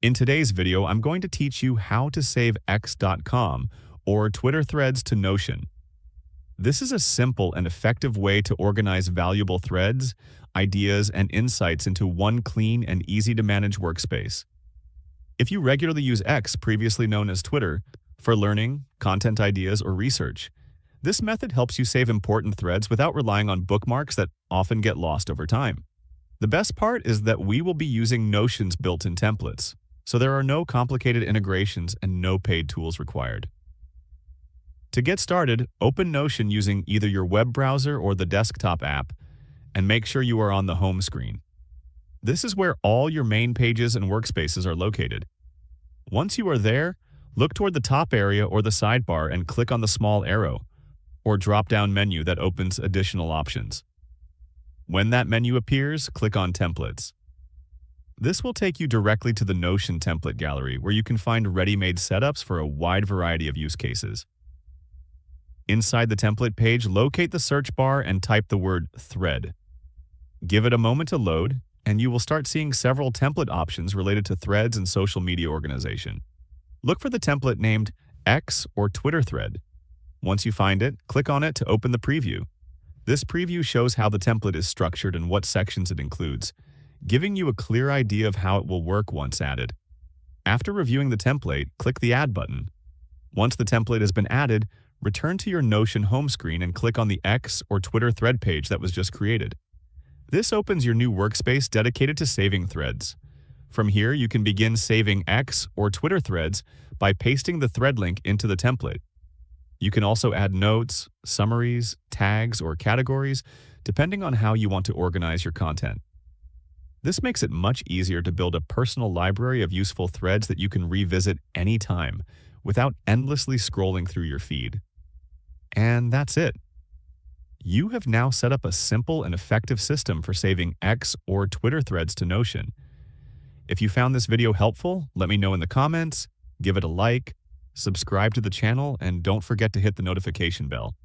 In today's video, I'm going to teach you how to save x.com or Twitter threads to Notion. This is a simple and effective way to organize valuable threads, ideas, and insights into one clean and easy-to-manage workspace. If you regularly use X, previously known as Twitter, for learning, content ideas, or research, this method helps you save important threads without relying on bookmarks that often get lost over time. The best part is that we will be using Notion's built-in templates, so there are no complicated integrations and no paid tools required. To get started, open Notion using either your web browser or the desktop app, and make sure you are on the home screen. This is where all your main pages and workspaces are located. Once you are there, look toward the top area or the sidebar and click on the small arrow, or drop-down menu that opens additional options. When that menu appears, click on Templates. This will take you directly to the Notion template gallery, where you can find ready-made setups for a wide variety of use cases. Inside the template page, locate the search bar and type the word thread. Give it a moment to load, and you will start seeing several template options related to threads and social media organization. Look for the template named X or Twitter thread. Once you find it, click on it to open the preview. This preview shows how the template is structured and what sections it includes, giving you a clear idea of how it will work once added. After reviewing the template, click the Add button. Once the template has been added, return to your Notion home screen and click on the X or Twitter thread page that was just created. This opens your new workspace dedicated to saving threads. From here, you can begin saving X or Twitter threads by pasting the thread link into the template. You can also add notes, summaries, tags, or categories, depending on how you want to organize your content. This makes it much easier to build a personal library of useful threads that you can revisit anytime without endlessly scrolling through your feed. And that's it. You have now set up a simple and effective system for saving X or Twitter threads to Notion. If you found this video helpful, let me know in the comments, give it a like, subscribe to the channel, and don't forget to hit the notification bell.